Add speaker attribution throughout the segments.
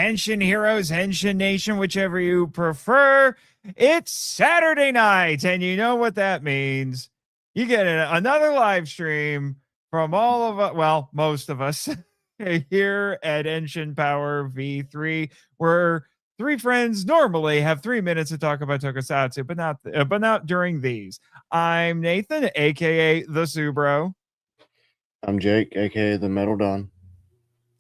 Speaker 1: Henshin Heroes, Henshin Nation, whichever you prefer. It's Saturday night, and you know what that means. You get another live stream from all of us, well, most of us here at Henshin Power V3, where three friends normally have 3 minutes to talk about tokusatsu, but not during these. I'm Nathan, aka the Subro.
Speaker 2: I'm Jake, aka the Metal Don.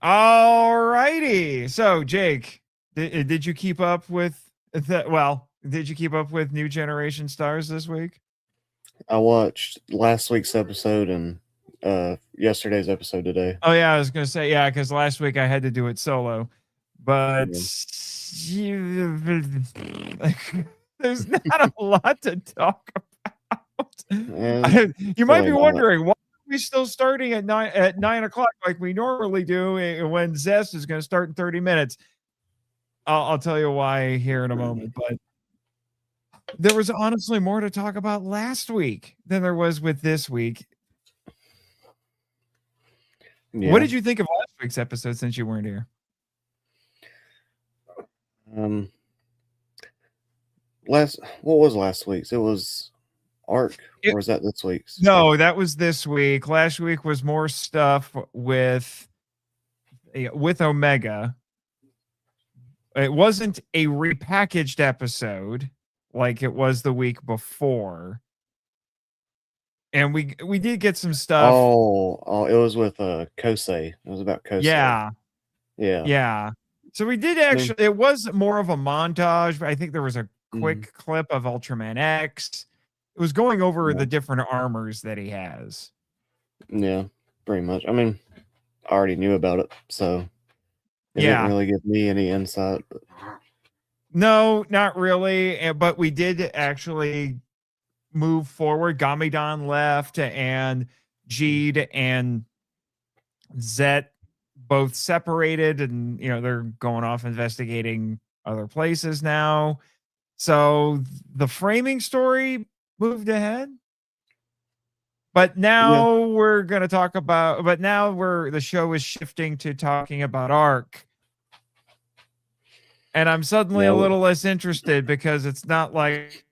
Speaker 1: All righty. So, Jake, did you keep up with that? Well, did you keep up with New Generation Stars this week?
Speaker 2: I watched last week's episode and yesterday's episode today.
Speaker 1: Oh yeah, I was gonna say yeah, because last week I had to do it solo, but there's not a lot to talk about. You might be wondering why are we still starting at 9 o'clock like we normally do when ZEZTZ is going to start in 30 minutes. I'll tell you why here in a moment, but there was honestly more to talk about last week than there was with this week. Yeah. What did you think of last week's episode since you weren't here?
Speaker 2: What was last week's? It was Arc, or was that this week's?
Speaker 1: No, that was this week. Last week was more stuff with Omega. It wasn't a repackaged episode like it was the week before. And we did get some stuff.
Speaker 2: Oh, it was with Kosei. It was about Kosei. Yeah.
Speaker 1: So we did actually. It was more of a montage, but I think there was a quick clip of Ultraman X. It was going over the different armors that he has.
Speaker 2: Yeah, pretty much. I mean, I already knew about it, so it didn't really give me any insight. But...
Speaker 1: No, not really. But we did actually move forward. Gamidon left, and Jeed and Zet both separated, and they're going off investigating other places now. So the framing story moved ahead. But now we're going to talk about, the show is shifting to talking about Arc. And I'm suddenly a little less interested because it's not like,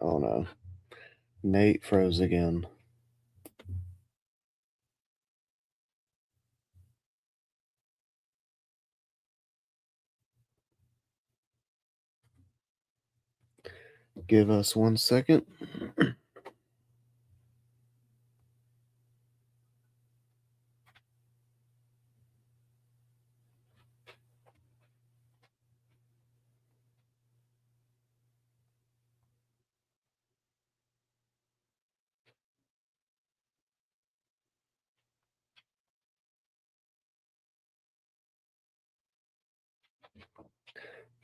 Speaker 2: oh no. Nate froze again. Give us 1 second.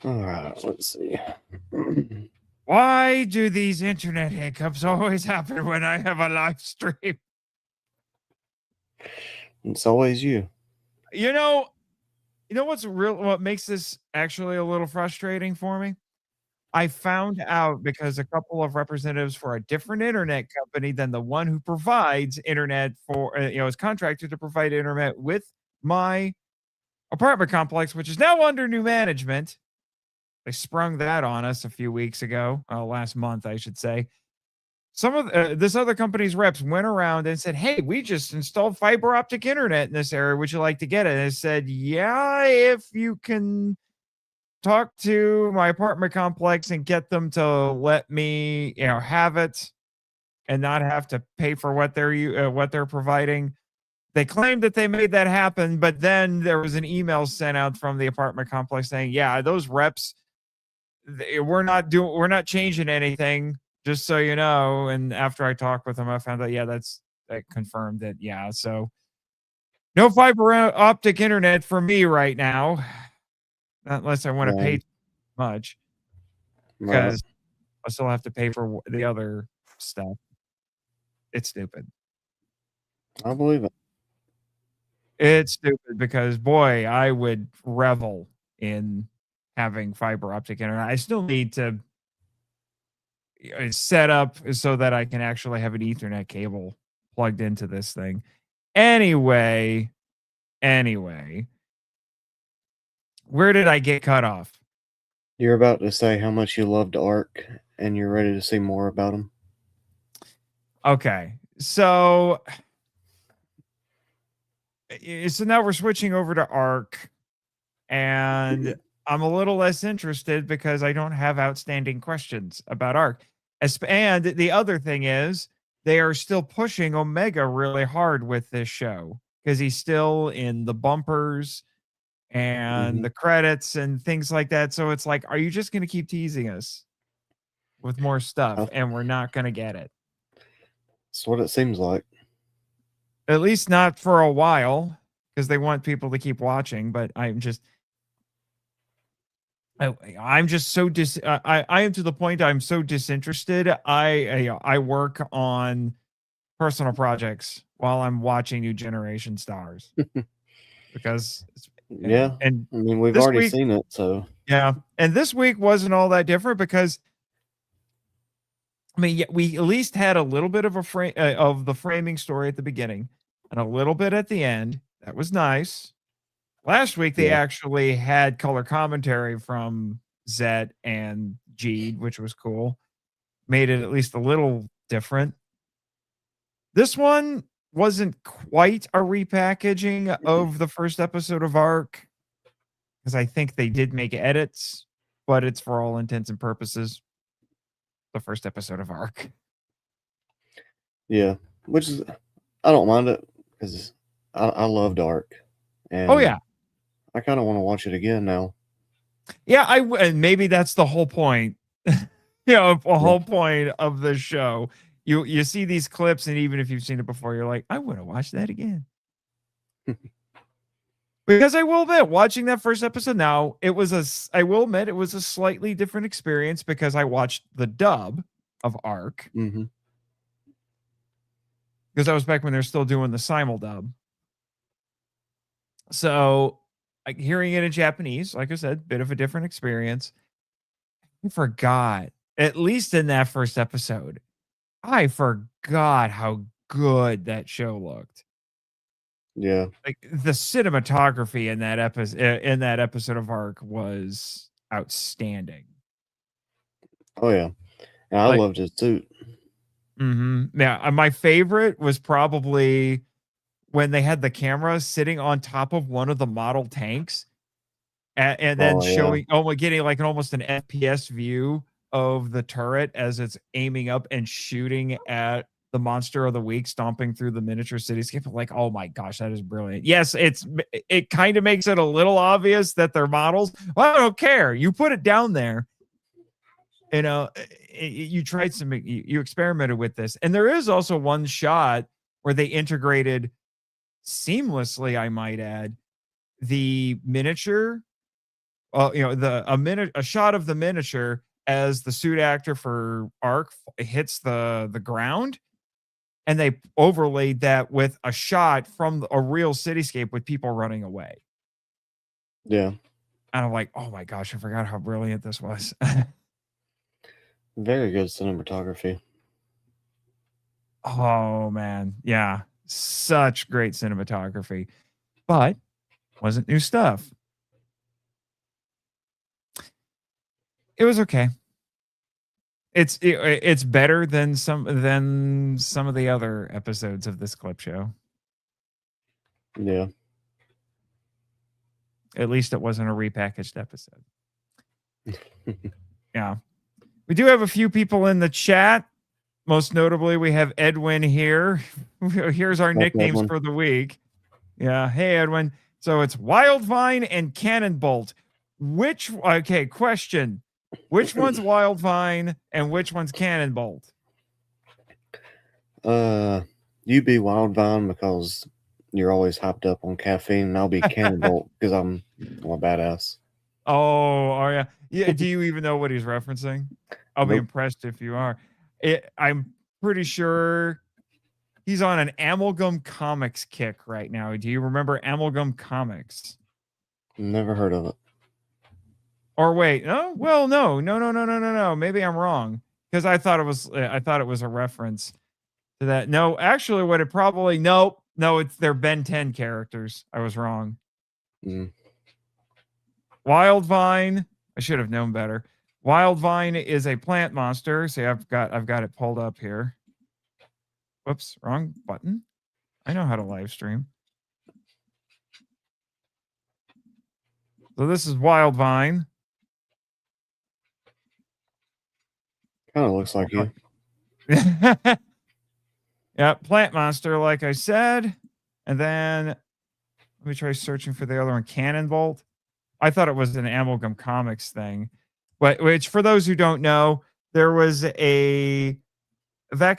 Speaker 2: All right, let's see.
Speaker 1: Why do these internet hiccups always happen when I have a live stream?
Speaker 2: It's always you.
Speaker 1: What makes this actually a little frustrating for me? I found out because a couple of representatives for a different internet company than the one who provides internet for, is contracted to provide internet with my apartment complex, which is now under new management. They sprung that on us a few weeks ago, last month, I should say. Some of this other company's reps went around and said, "Hey, we just installed fiber optic internet in this area. Would you like to get it?" And I said, "Yeah, if you can talk to my apartment complex and get them to let me, have it and not have to pay for what they're providing." They claimed that they made that happen, but then there was an email sent out from the apartment complex saying, "Yeah, those reps, we're not changing anything, just so you know." And after I talked with them, I found out, that confirmed that. Yeah. So no fiber optic internet for me right now, unless I want to pay too much, because I still have to pay for the other stuff. It's stupid.
Speaker 2: I believe it.
Speaker 1: It's stupid because, boy, I would revel in having fiber optic internet. I still need to set up so that I can actually have an Ethernet cable plugged into this thing. Anyway, where did I get cut off?
Speaker 2: You're about to say how much you loved Ark, and you're ready to see more about him.
Speaker 1: Okay, so now we're switching over to Arc, and I'm a little less interested because I don't have outstanding questions about Arc. And the other thing is, they are still pushing Omega really hard with this show because he's still in the bumpers and the credits and things like that. So it's like, are you just going to keep teasing us with more stuff and we're not going to get it?
Speaker 2: That's what it seems like.
Speaker 1: At least not for a while because they want people to keep watching. But I'm just so I am to the point I'm so disinterested. I work on personal projects while I'm watching New Generation stars because
Speaker 2: Yeah,
Speaker 1: and
Speaker 2: I mean we've
Speaker 1: this
Speaker 2: already
Speaker 1: week,
Speaker 2: seen it, so
Speaker 1: yeah, and this week wasn't all that different because I mean, yeah, we at least had a little bit of a frame of the framing story at the beginning and a little bit at the end. That was nice. Last week they
Speaker 2: yeah.
Speaker 1: actually had color commentary from Zet and Jeed, which was cool. Made it at least a little different. This one wasn't quite a repackaging of the first episode of Arc because I think they did make edits, but it's for all intents and purposes the first episode of Arc.
Speaker 2: Yeah, which is I don't mind it because I loved Ark, and
Speaker 1: Oh yeah,
Speaker 2: I kind of want to watch it again now.
Speaker 1: yeah. And maybe that's the whole point. The
Speaker 2: Yeah.
Speaker 1: whole point of the show. You see these clips, and even if you've seen it before, you're like, I want to watch that again. Because I will admit, watching that first episode now, I will admit it was a slightly different experience because I watched the dub of Arc.
Speaker 2: Mm-hmm.
Speaker 1: Because that was back when they're still doing the simul dub. So hearing it in Japanese, like I said, bit of a different experience. I forgot, at least in that first episode, I forgot how good that show looked.
Speaker 2: Yeah.
Speaker 1: Like the cinematography in that episode of Arc was outstanding.
Speaker 2: Oh yeah. And I
Speaker 1: Like,
Speaker 2: loved his suit.
Speaker 1: yeah, my favorite was probably when they had the camera sitting on top of one of the model tanks and then
Speaker 2: Oh yeah.
Speaker 1: showing getting like almost an FPS view of the turret as it's aiming up and shooting at the monster of the week stomping through the miniature cityscape. Like, oh my gosh, that is brilliant. Yes, it kind of makes it a little obvious that they're models. Well, I don't care. You put it down there. You tried you experimented with this. And there is also one shot where they integrated seamlessly, I might add, the miniature, a shot of the miniature as the suit actor for Arc hits the ground, and they overlaid that with a shot from a real cityscape with people running away.
Speaker 2: Yeah.
Speaker 1: And I'm like, oh my gosh, I forgot how brilliant this was.
Speaker 2: Very good cinematography.
Speaker 1: Oh man, yeah, such great cinematography, but wasn't new stuff. It was okay. It's better than some of the other episodes of this clip show.
Speaker 2: Yeah.
Speaker 1: At least it wasn't a repackaged episode. Yeah. We do have a few people in the chat. Most notably, we have Edwin here. Here's our nicknames
Speaker 2: Edwin.
Speaker 1: for the week. Yeah. Hey, Edwin. So it's Wildvine and Cannonbolt. Question. Which one's Wildvine and which one's Cannonbolt?
Speaker 2: You be Wildvine because you're always hyped up on caffeine, and I'll be Cannonbolt because I'm a badass.
Speaker 1: Oh yeah. Yeah. Do you even know what he's referencing? I'll be impressed if you are. pretty sure he's on an Amalgam Comics kick right now. Do you remember Amalgam Comics?
Speaker 2: Never heard of it.
Speaker 1: Or wait, no, well, no. Maybe I'm wrong because I thought it was a reference to that. No, actually, what it probably no, it's their Ben 10 characters. I was wrong.
Speaker 2: Mm.
Speaker 1: Wildvine, I should have known better. Wildvine is a plant monster. See, I've got it pulled up here. Whoops, wrong button. I know how to live stream. So this is Wildvine.
Speaker 2: Kind of looks like you.
Speaker 1: Yeah, plant monster, like I said. And then let me try searching for the other one, Cannon Bolt. I thought it was an Amalgam Comics thing, but which for those who don't know, there was back in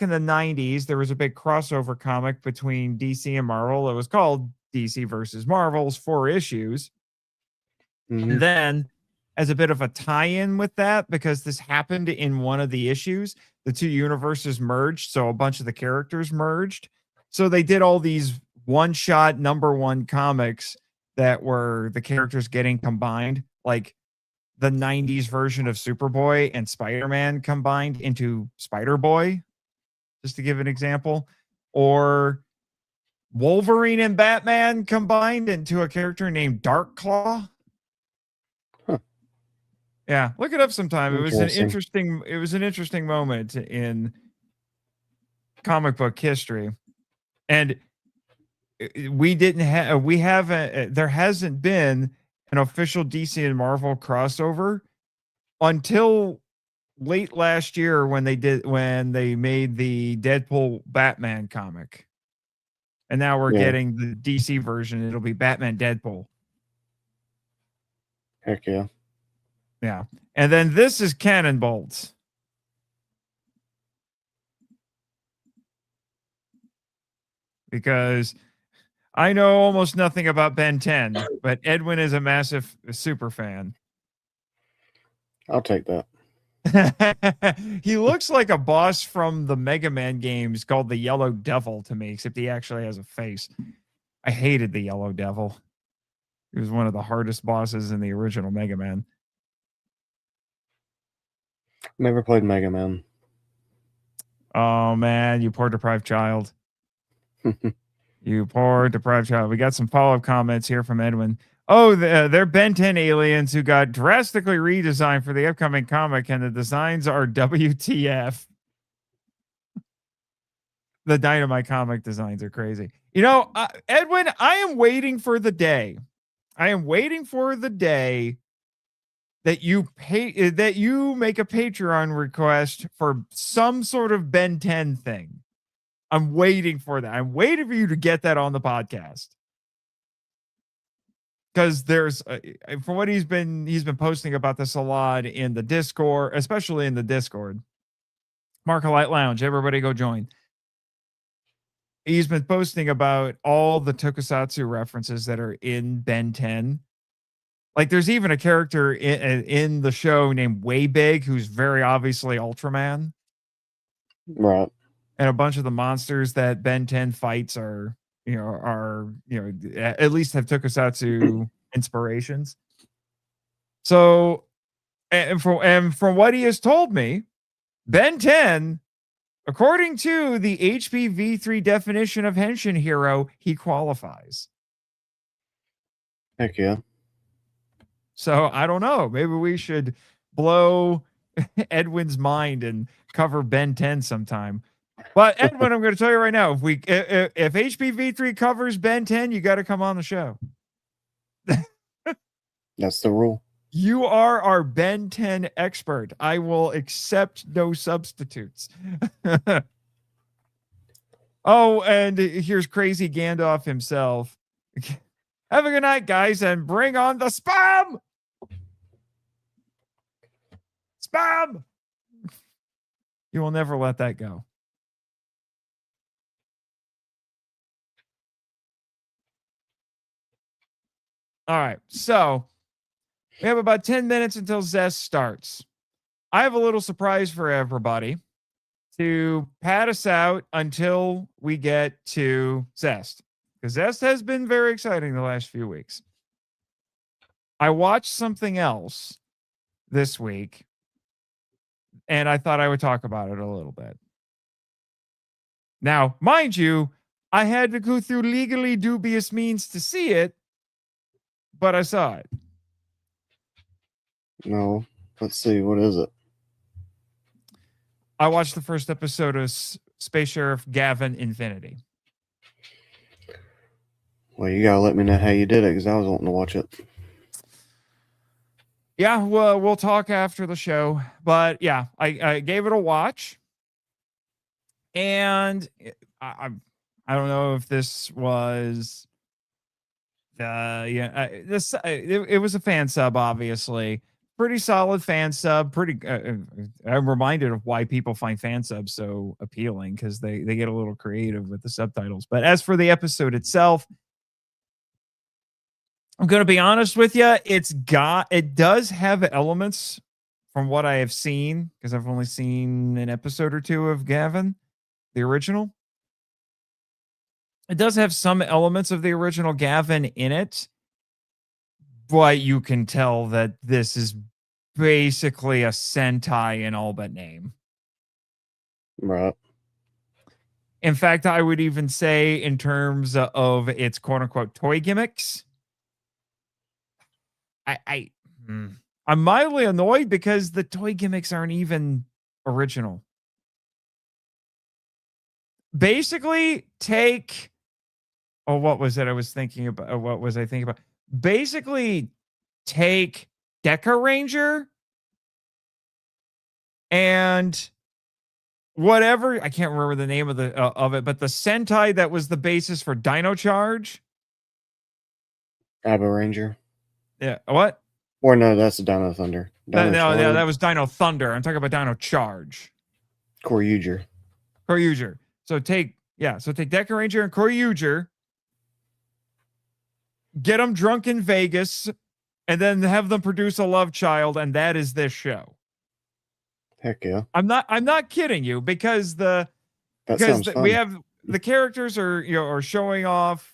Speaker 1: the 90s, there was a big crossover comic between DC and Marvel. It was called DC versus Marvel's 4 issues.
Speaker 2: Mm-hmm.
Speaker 1: And then, as a bit of a tie-in with that, because this happened in one of the issues, the two universes merged, so a bunch of the characters merged. So they did all these one-shot #1 comics that were the characters getting combined, like the 90s version of Superboy and Spider-Man combined into Spider-Boy, just to give an example, or Wolverine and Batman combined into a character named Darkclaw.
Speaker 2: Huh.
Speaker 1: Yeah, look it up sometime. It was an
Speaker 2: Interesting.
Speaker 1: interesting moment in comic book history. And there hasn't been an official DC and Marvel crossover until late last year when they made the Deadpool Batman comic. And now we're getting the DC version. It'll be Batman Deadpool.
Speaker 2: Heck yeah.
Speaker 1: Yeah. And then this is Cannon Bolts. Because I know almost nothing about Ben 10, but Edwin is a massive super fan.
Speaker 2: I'll take that.
Speaker 1: He looks like a boss from the Mega Man games called the Yellow Devil to me, except he actually has a face. I hated the Yellow Devil. He was one of the hardest bosses in the original Mega Man.
Speaker 2: Never played Mega Man.
Speaker 1: Oh, man, you poor deprived child. You poor deprived child. We got some follow-up comments here from Edwin. Oh, they're Ben 10 aliens who got drastically redesigned for the upcoming comic, and the designs are WTF. The Dynamite comic designs are crazy. You know, Edwin, I am waiting for the day. I am waiting for the day that you make a Patreon request for some sort of Ben 10 thing. I'm waiting for that. I'm waiting for you to get that on the podcast. Because there's from what he's been posting about this a lot in the Discord, especially in the Discord. Markolite Lounge, everybody go join. He's been posting about all the tokusatsu references that are in Ben 10. Like there's even a character in the show named Way Big who's very obviously Ultraman.
Speaker 2: Right.
Speaker 1: And a bunch of the monsters that Ben 10 fights are at least have tokusatsu inspirations. So, and from what he has told me, Ben 10, according to the HPV3 definition of Henshin hero, he qualifies.
Speaker 2: Heck yeah.
Speaker 1: So I don't know. Maybe we should blow Edwin's mind and cover Ben 10 sometime. But Edwin, I'm going to tell you right now, if HPV3 covers Ben 10, you got to come on the show.
Speaker 2: That's the rule.
Speaker 1: You are our Ben 10 expert. I will accept no substitutes. Oh, and here's crazy Gandalf himself. Have a good night, guys, and bring on the spam. Spam. You will never let that go. All right, so we have about 10 minutes until ZEZTZ starts. I have a little surprise for everybody. to pad us out until we get to Zest. Because Zest has been very exciting the last few weeks. I watched something else this week, and I thought I would talk about it a little bit. Now, mind you, I had to go through legally dubious means to see it, but I saw it.
Speaker 2: No, let's see. What is it?
Speaker 1: I watched the first episode of Space Sheriff Gavan Infinity.
Speaker 2: Well, you gotta let me know how you did it because I was wanting to watch it.
Speaker 1: Yeah, well, we'll talk after the show. But yeah, I gave it a watch. And I don't know if this was it was a fan sub, obviously. Pretty solid fan sub. I'm reminded of why people find fan subs so appealing, because they get a little creative with the subtitles. But as for the episode itself, I'm going to be honest with you. It does have elements from what I have seen, because I've only seen an episode or two of Gavan, the original. It does have some elements of the original Gavan in it, but you can tell that this is basically a Sentai in all but name.
Speaker 2: Right.
Speaker 1: In fact, I would even say, in terms of its quote unquote toy gimmicks, I'm mildly annoyed because the toy gimmicks aren't even original. Basically, what was it I was thinking about? What was I thinking about? Basically, take Deca Ranger and whatever, I can't remember the name of it, but the Sentai that was the basis for Dino Charge.
Speaker 2: Abba Ranger.
Speaker 1: Yeah, what?
Speaker 2: Or no, that's Dino Thunder.
Speaker 1: No, that was Dino Thunder. I'm talking about Dino Charge.
Speaker 2: Koryuger.
Speaker 1: So take Deca Ranger and Koryuger, get them drunk in Vegas, and then have them produce a love child, and that is this show.
Speaker 2: Heck yeah.
Speaker 1: I'm not kidding you, because we have the characters are showing off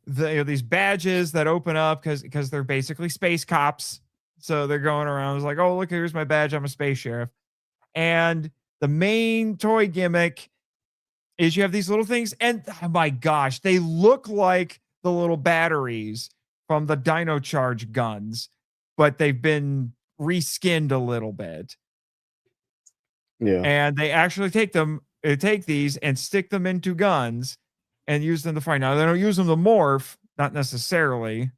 Speaker 1: these badges that open up because they're basically space cops. So they're going around, it's like, oh, look, here's my badge, I'm a space sheriff. And the main toy gimmick is you have these little things, and oh my gosh, they look like the little batteries from the Dino Charge guns, but they've been reskinned a little bit.
Speaker 2: Yeah.
Speaker 1: And they actually take these and stick them into guns and use them to fight. Now, they don't use them to morph, not necessarily,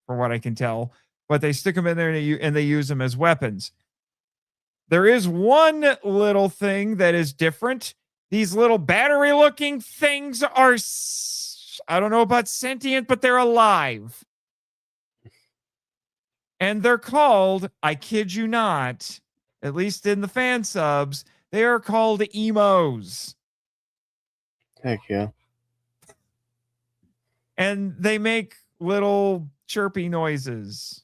Speaker 1: from what I can tell, but they stick them in there and they use them as weapons. There is one little thing that is different. These little battery-looking things are, I don't know about sentient, but they're alive. And they're called, I kid you not, at least in the fan subs, they are called emos.
Speaker 2: Heck yeah.
Speaker 1: And they make little chirpy noises.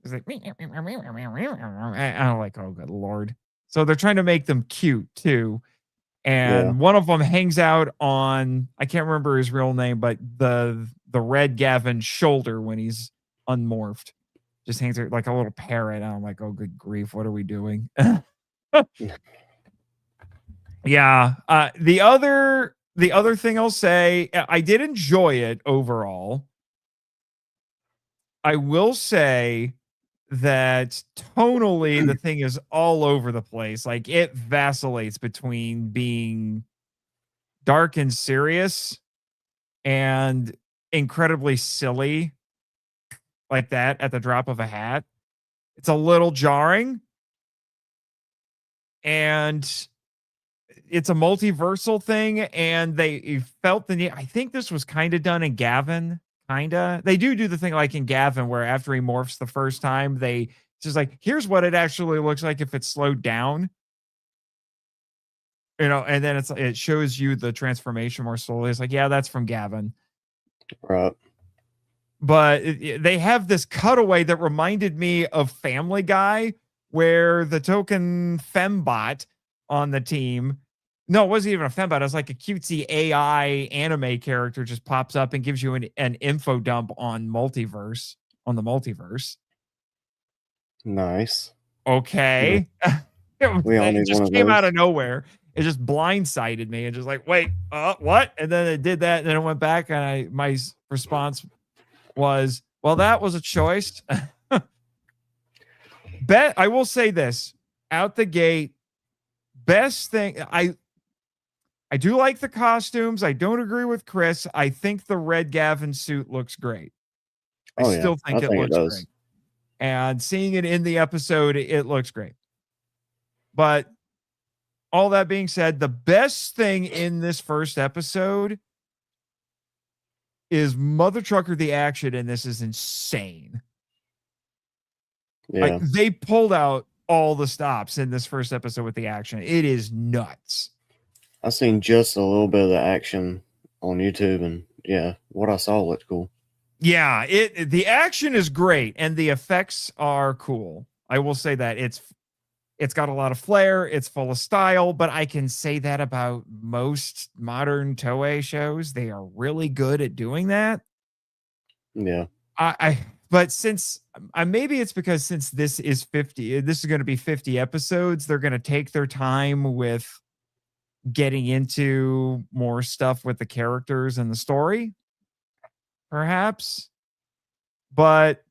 Speaker 1: It's like, I'm like, oh, good Lord. So they're trying to make them cute too. And one of them hangs out on, I can't remember his real name, but the red Gavin's shoulder when he's unmorphed. Just hangs there like a little parrot. And I'm like, oh, good grief. What are we doing? Yeah. The other thing I'll say, I did enjoy it overall. I will say that tonally, the thing is all over the place. Like, it vacillates between being dark and serious and incredibly silly, like that at the drop of a hat. It's a little jarring, and it's a multiversal thing, and they felt the need. I think this was kind of done in Gavan. They do the thing like in Gavan, where after he morphs the first time, it's just like, here's what it actually looks like if it's slowed down. And then it shows you the transformation more slowly. It's like, yeah, that's from Gavan.
Speaker 2: Right.
Speaker 1: But they have this cutaway that reminded me of Family Guy, where the token fembot on the team No, it wasn't even a fembot. It was like a cutesy AI anime character just pops up and gives you an info dump on the multiverse.
Speaker 2: Nice. Yeah.
Speaker 1: Okay.
Speaker 2: We all
Speaker 1: It
Speaker 2: need one
Speaker 1: just
Speaker 2: of
Speaker 1: came out
Speaker 2: those.
Speaker 1: of nowhere. It just blindsided me and just like, wait, what? And then it did that, and then it went back, and my response was, well, that was a choice. I will say this out the gate, best thing. I do like the costumes. I don't agree with Chris. I think the red Gavin suit looks great. I
Speaker 2: Oh yeah,
Speaker 1: still
Speaker 2: I
Speaker 1: think it
Speaker 2: think it
Speaker 1: looks
Speaker 2: does.
Speaker 1: great. And seeing it in the episode, it looks great. But all that being said, the best thing in this first episode is Mother Trucker the action, and this is insane. Like,
Speaker 2: Yeah.
Speaker 1: they pulled out all the stops in this first episode with the action. It is nuts.
Speaker 2: I've seen just a little bit of the action on YouTube, and yeah, what I saw looked cool.
Speaker 1: Yeah, the action is great and the effects are cool. I will say that it's got a lot of flair, it's full of style, but I can say that about most modern Toei shows. They are really good at doing that.
Speaker 2: Yeah.
Speaker 1: But since maybe it's because since this is going to be 50 episodes, they're going to take their time with getting into more stuff with the characters and the story, perhaps. But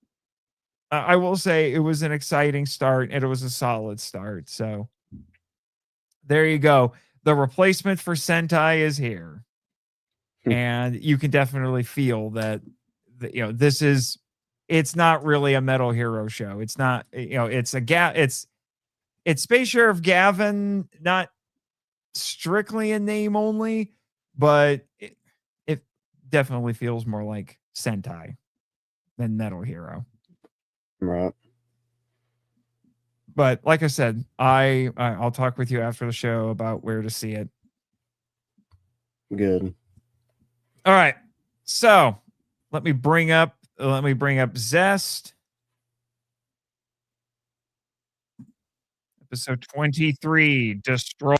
Speaker 1: I will say it was an exciting start and it was a solid start. So there you go. The replacement for Sentai is here. And you can definitely feel that, it's not really a Metal Hero show. It's not, it's it's Space Sheriff Gavan, not strictly a name only, but it definitely feels more like Sentai than Metal Hero.
Speaker 2: Right.
Speaker 1: But like I said, I'll talk with you after the show about where to see it.
Speaker 2: Good.
Speaker 1: All right. So let me bring up Zest. Episode 23, Destroy.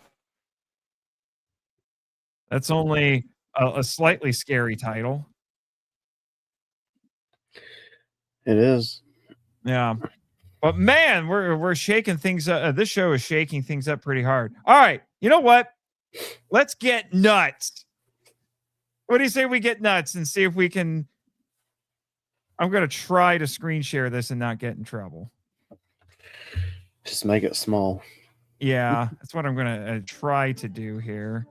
Speaker 1: That's only a slightly scary title.
Speaker 2: It is.
Speaker 1: Yeah. But man, we're shaking things up. This show is shaking things up pretty hard. All right. You know what? Let's get nuts. What do you say we get nuts and see if we can? I'm going to try to screen share this and not get in trouble.
Speaker 2: Just make it small.
Speaker 1: Yeah, that's what I'm going to try to do here.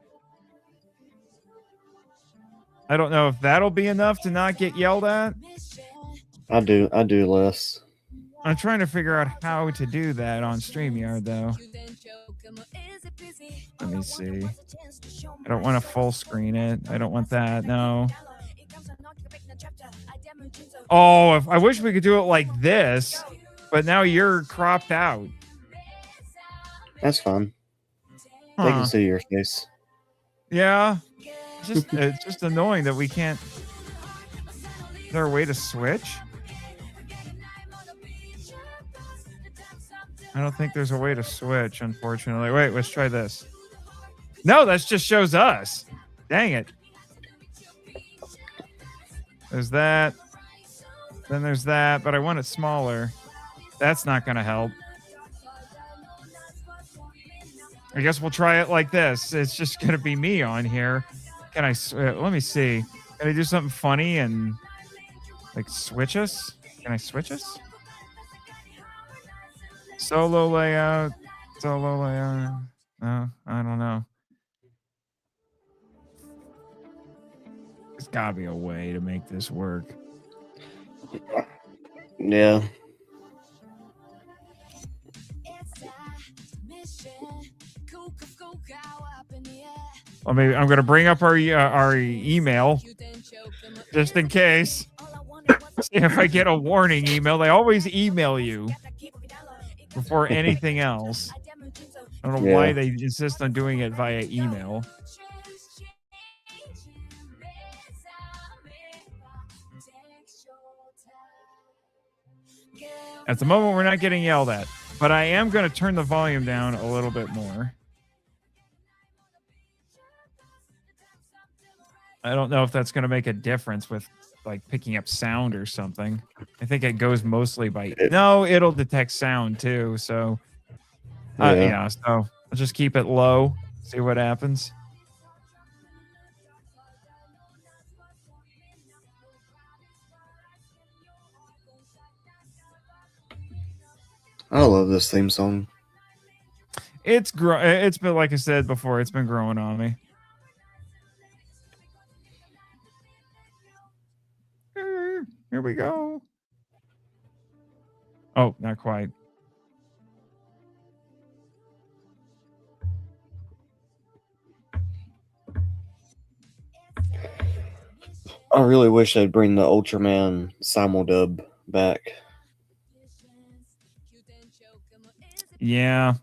Speaker 1: I don't know if that'll be enough to not get yelled at.
Speaker 2: I do less.
Speaker 1: I'm trying to figure out how to do that on StreamYard, though. Let me see. I don't want to full screen it. I don't want that. No. Oh, I wish we could do it like this, but now you're cropped out.
Speaker 2: That's fine. They can see your face.
Speaker 1: Yeah. It's just annoying that we can't. Is there a way to switch? I don't think there's a way to switch, unfortunately. Wait, let's try this. No, that just shows us. Dang it. There's that. Then there's that, but I want it smaller. That's not going to help. I guess we'll try it like this. It's just going to be me on here. Can I, let me see. Can I do something funny and like switch us? Can I switch us? Solo layout. No, I don't know. There's gotta be a way to make this work.
Speaker 2: Yeah.
Speaker 1: Well, maybe I'm gonna bring up our email just in case. See if I get a warning email. They always email you before anything else. I don't know why they insist on doing it via email. At the moment, we're not getting yelled at, but I am going to turn the volume down a little bit more. I don't know if that's going to make a difference with like picking up sound or something. I think it goes mostly by no, it'll detect sound too. So yeah, so I'll just keep it low, see what happens.
Speaker 2: I love this theme song.
Speaker 1: It's been, like I said before, it's been growing on me. Here we go. Oh, not quite.
Speaker 2: I really wish they'd bring the Ultraman simuldub back.
Speaker 1: Yeah.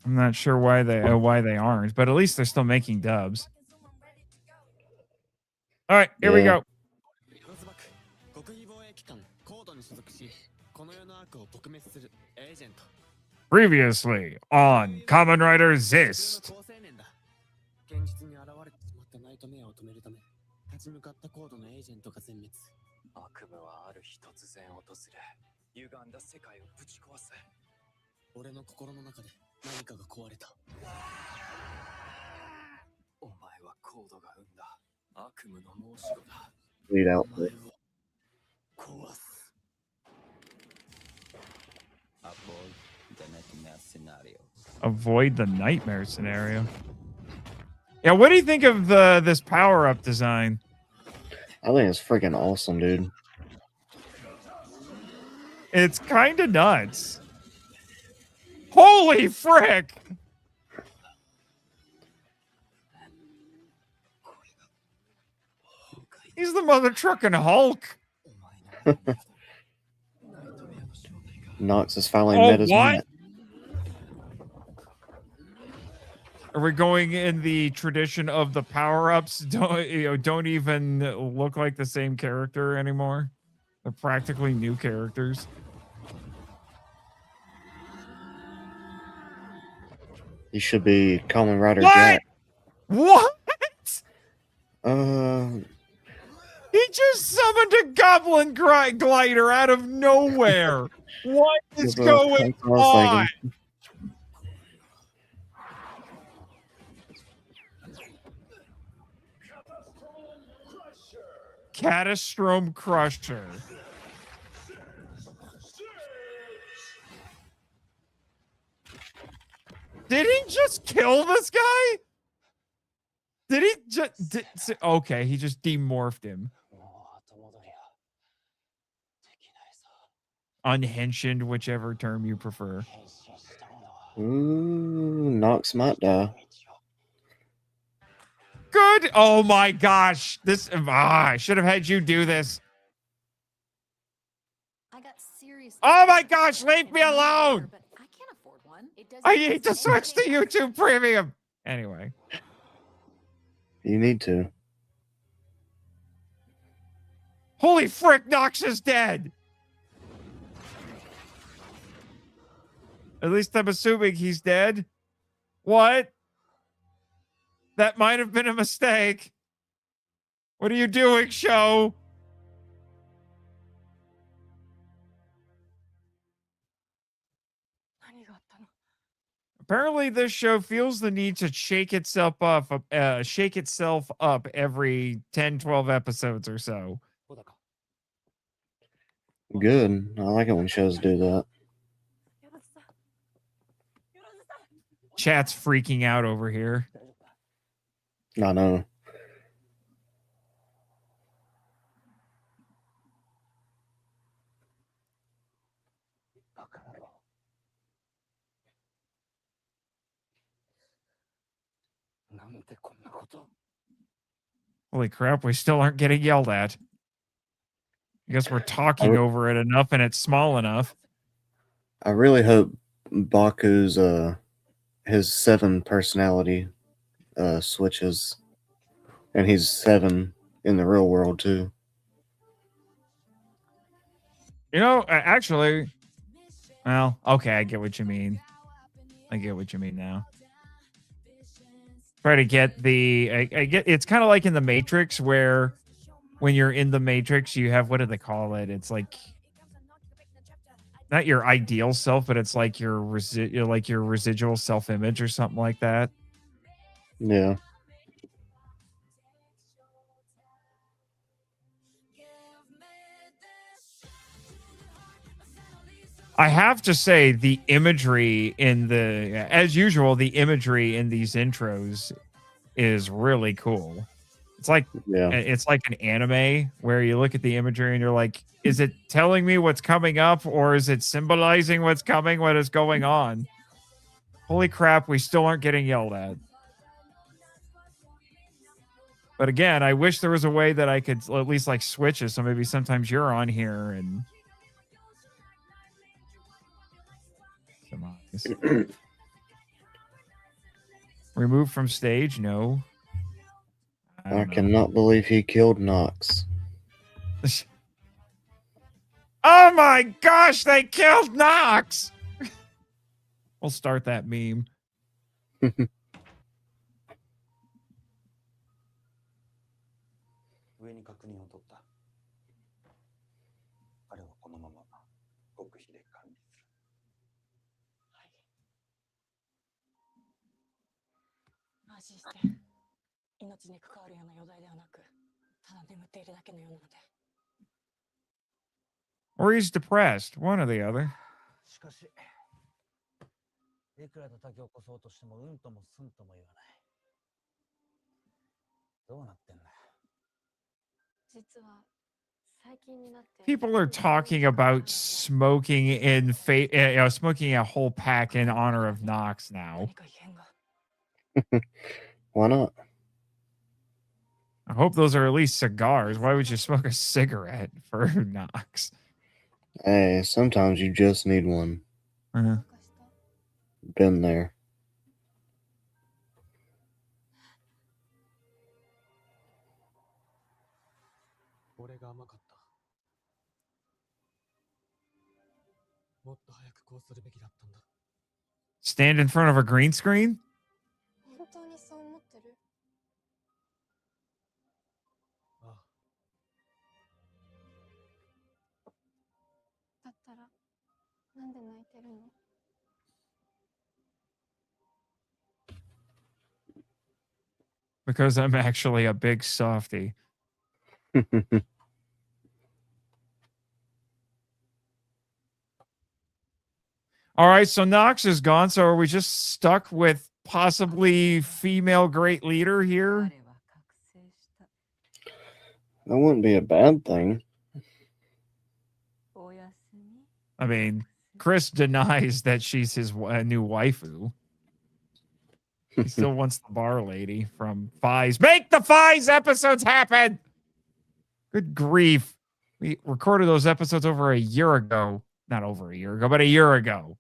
Speaker 1: I'm not sure why they aren't, but at least they're still making dubs. All right, here we go. Previously on Kamen Rider ZEZTZ.
Speaker 3: 現実に現れてしまったナイトメアを止めるため立ち向かったコードのエージェントが全滅。悪夢はある日突然訪れ歪んだ世界をぶち壊す。俺の心の中で何かが壊れた。お前はコードが生んだ悪夢の申し子だ。
Speaker 2: Lead out.
Speaker 3: お前を壊す。
Speaker 1: Avoid the nightmare scenario. Yeah, what do you think of this power-up design?
Speaker 2: I think it's freaking awesome, dude.
Speaker 1: It's kind of nuts. Holy frick! He's the mother trucking Hulk.
Speaker 2: Nox has finally met his mat.
Speaker 1: Are we going in the tradition of the power-ups? Don't even look like the same character anymore. They're practically new characters.
Speaker 2: He should be Kamen Rider
Speaker 1: Jack. What? He just summoned a goblin glider out of nowhere. What is going on? Catastrophe Crusher. Did he just kill this guy? Did he just... Okay, he just demorphed him. Unhenshined, whichever term you prefer.
Speaker 2: Ooh, Nox might die.
Speaker 1: Good. Oh my gosh. This I should have had you do this.
Speaker 4: I got serious.
Speaker 1: Oh my gosh, leave me alone.
Speaker 4: But I can't afford one.
Speaker 1: I need to switch to YouTube Premium. Anyway.
Speaker 2: You need to.
Speaker 1: Holy frick, Nox is dead. At least I'm assuming he's dead. What? That might have been a mistake. What are you doing, show? Apparently, this show feels the need to shake itself up every 10, 12 episodes or so.
Speaker 2: Good. I like it when shows do that.
Speaker 1: Chat's freaking out over here.
Speaker 2: I know.
Speaker 1: Holy crap, we still aren't getting yelled at. I guess we're talking over it enough and it's small enough.
Speaker 2: I really hope Baku's his 7 personality switches, and he's 7 in the real world too.
Speaker 1: You know, actually, well, okay, I get what you mean. I get what you mean now. Try to get the I get it's kind of like in the Matrix where when you're in the Matrix, you have what do they call it? It's like not your ideal self, but it's like your residual self-image or something like that.
Speaker 2: Yeah.
Speaker 1: I have to say the imagery in the as usual, the imagery in these intros is really cool.
Speaker 2: Yeah.
Speaker 1: It's like an anime where you look at the imagery and you're like, is it telling me what's coming up or is it symbolizing what's coming, what is going on? Holy crap, we still aren't getting yelled at. But again, I wish there was a way that I could at least like switch it. So maybe sometimes you're on here and removed from stage. No,
Speaker 2: I cannot believe he killed Nox.
Speaker 1: Oh my gosh, they killed Nox. We'll start that meme. Or he's depressed, one or the other. People are talking about smoking smoking a whole pack in honor of Nox now.
Speaker 2: Why not?
Speaker 1: I hope those are at least cigars. Why would you smoke a cigarette for Nox?
Speaker 2: Hey, sometimes you just need one. Been there.
Speaker 1: Stand in front of a green screen? Because I'm actually a big softie. All right, so Nox is gone. So are we just stuck with possibly female great leader here?
Speaker 2: That wouldn't be a bad thing.
Speaker 1: I mean, Chris denies that she's his new waifu. He still wants the bar lady from Fies. Make the Fies episodes happen! Good grief. We recorded those episodes over a year ago. Not over a year ago, but a year ago.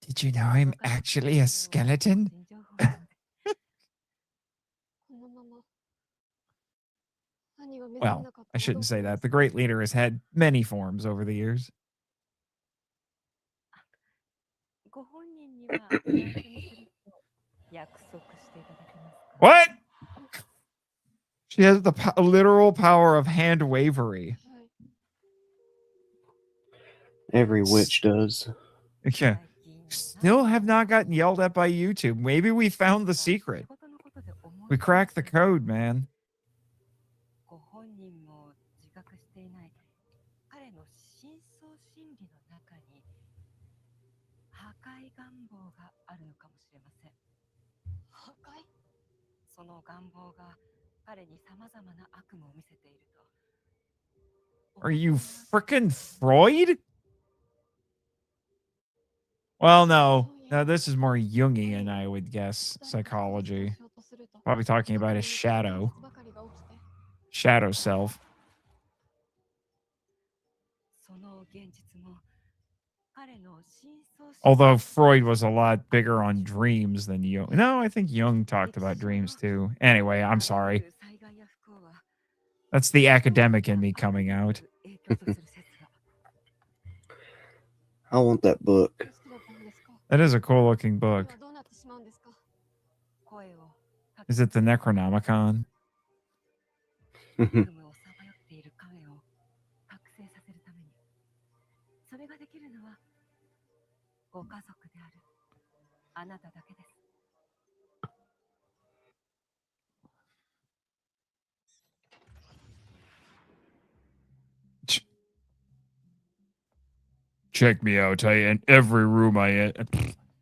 Speaker 1: Did you know I'm actually a skeleton? Well, I shouldn't say that. The great leader has had many forms over the years. What? She has the literal power of hand wavery.
Speaker 2: Every witch does.
Speaker 1: Yeah. Still have not gotten yelled at by YouTube. Maybe we found the secret. We cracked the code, man. Are you frickin' Freud? Well, no. No, this is more Jungian, I would guess. Psychology. Probably talking about his shadow. Shadow self. Although Freud was a lot bigger on dreams than Jung. No, I think Jung talked about dreams too. Anyway, I'm sorry. That's the academic in me coming out.
Speaker 2: I want that book.
Speaker 1: That is a cool looking book. Is it the Necronomicon? Check me out. In every room I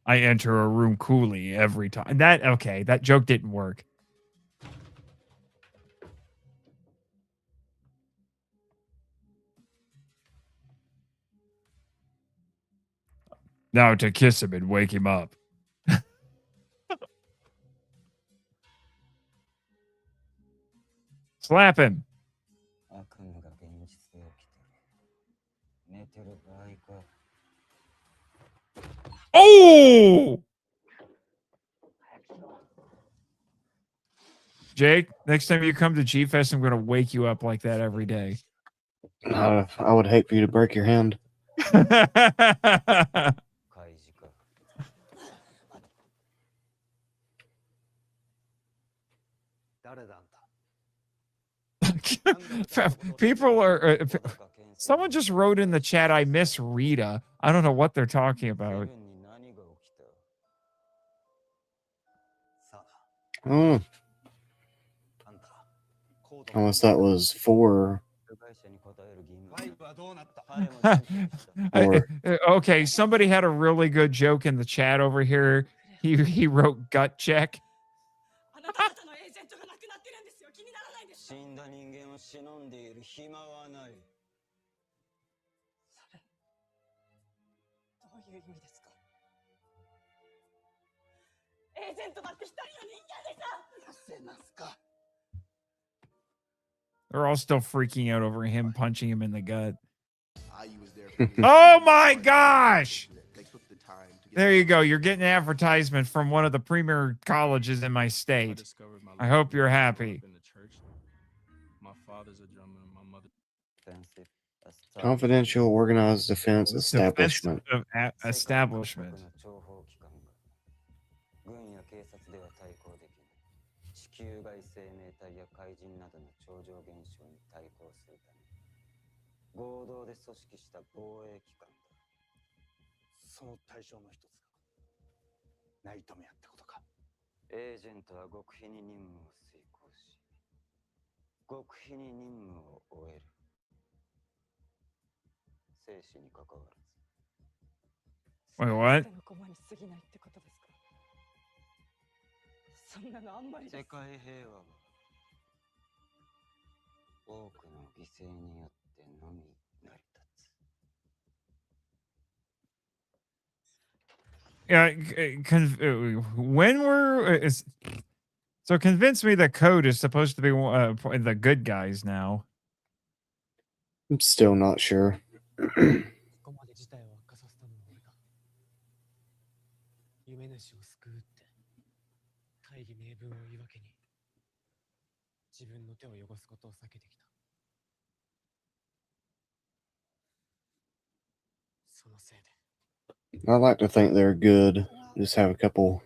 Speaker 1: enter a room coolly every time. That joke didn't work. Now to kiss him and wake him up. Slap him. Oh! Jake, next time you come to G-Fest, I'm going to wake you up like that every day.
Speaker 2: I would hate for you to break your hand.
Speaker 1: People are... someone just wrote in the chat, I miss Rita. I don't know what they're talking about.
Speaker 2: Oh. Unless that was for...
Speaker 1: Okay, somebody had a really good joke in the chat over here. He wrote gut check. They're all still freaking out over him punching him in the gut. Oh my gosh! There you go. You're getting an advertisement from one of the premier colleges in my state. I hope you're happy.
Speaker 2: Confidential Organized Defense Establishment.
Speaker 1: Establishment.
Speaker 3: 地球外生命体や怪人などの超常現象に対抗するため合同で組織した防衛機関だ。その対象の一つがナイトメアってことか。エージェントは極秘に任務を遂行し、極秘に任務を終える。生死に関わらず。
Speaker 1: Wait, what?
Speaker 3: そんなのあんまり世界平和は多くの犠牲によってのみ成り立つ。
Speaker 1: When we're so convince me that Code is supposed to be the good guys now.
Speaker 2: I'm still not sure.
Speaker 3: ここまで事態を悪化させたのは俺だ。夢主を救うって大義名分を言い訳に自分の手を汚すことを避けてきた。そのせいで。
Speaker 2: I like to think they're good. Just have a couple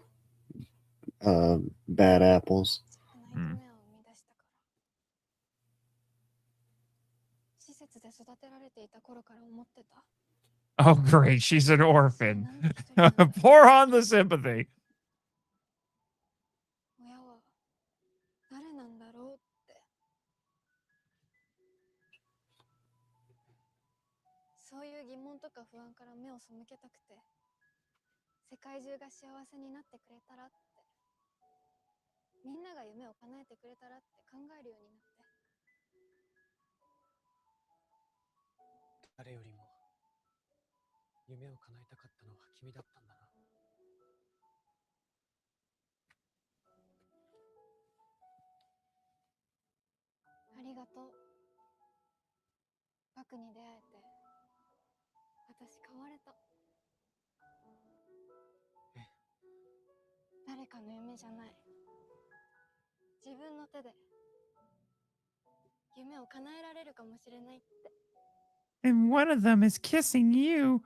Speaker 2: bad apples.
Speaker 1: Oh, great. She's an orphan. Pour on the sympathy.
Speaker 5: 親は誰なんだろうって。そういう疑問とか不安から目を背けたくて、世界中が幸せになってくれたらって、みんなが夢を叶えてくれたらって考えるようになって。
Speaker 3: 誰よりも夢を叶えたかったのは君だったんだな。
Speaker 5: ありがとう。バクに出会えて、私変われた。かの夢じゃない。自分の手で夢を叶えられるかもしれないって。
Speaker 1: And one of them is kissing you.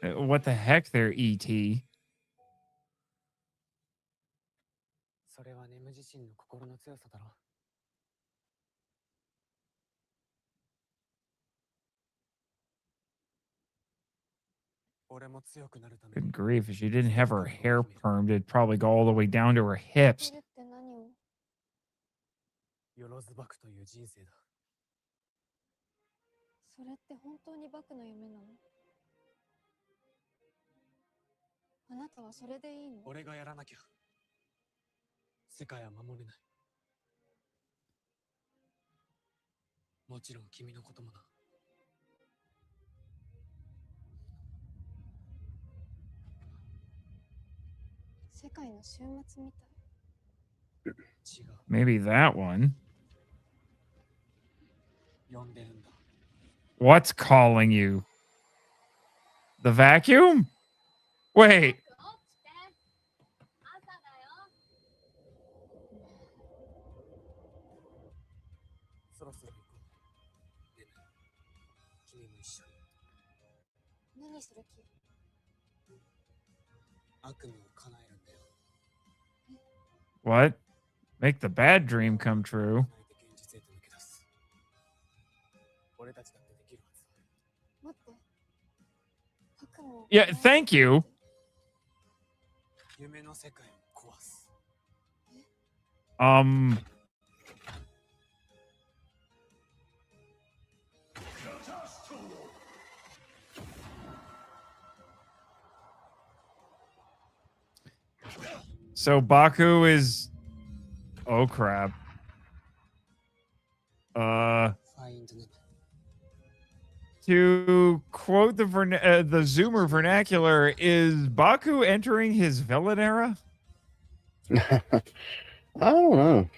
Speaker 1: What the heck there, E.T.?
Speaker 3: それはネム自身の心の強さだろ。俺も強くなるため
Speaker 1: Good
Speaker 3: に
Speaker 1: grief, if she didn't have her hair permed, it'd probably go all the way down to her hips.
Speaker 5: それって何を？
Speaker 3: よろずばくという人生だ。
Speaker 5: それって本当にバクの夢なの？あなたはそれでいいの？
Speaker 3: 俺がやらなきゃ世界は守れない。もちろん君のこともな。
Speaker 5: 世界の終末みたい。
Speaker 3: 違う。
Speaker 1: Maybe that one.
Speaker 3: 呼んでるんだ。
Speaker 1: What's calling you? The vacuum? Wait.
Speaker 3: そろそろ行こう。ねえ、君も一緒に。
Speaker 5: 何する気？
Speaker 3: 悪夢を叶えるんだよ。
Speaker 1: What? Make the bad dream come true.
Speaker 3: 叶えて現実へと抜け出す。俺たちだってできるはずだ。
Speaker 5: 待って。バクも。
Speaker 1: Yeah, thank you.
Speaker 3: 夢の世界を壊す。
Speaker 1: So Baku is... Oh, crap.
Speaker 3: ファインドネム。
Speaker 1: To quote the Zoomer vernacular, is Baku entering his villain era?
Speaker 2: I don't know.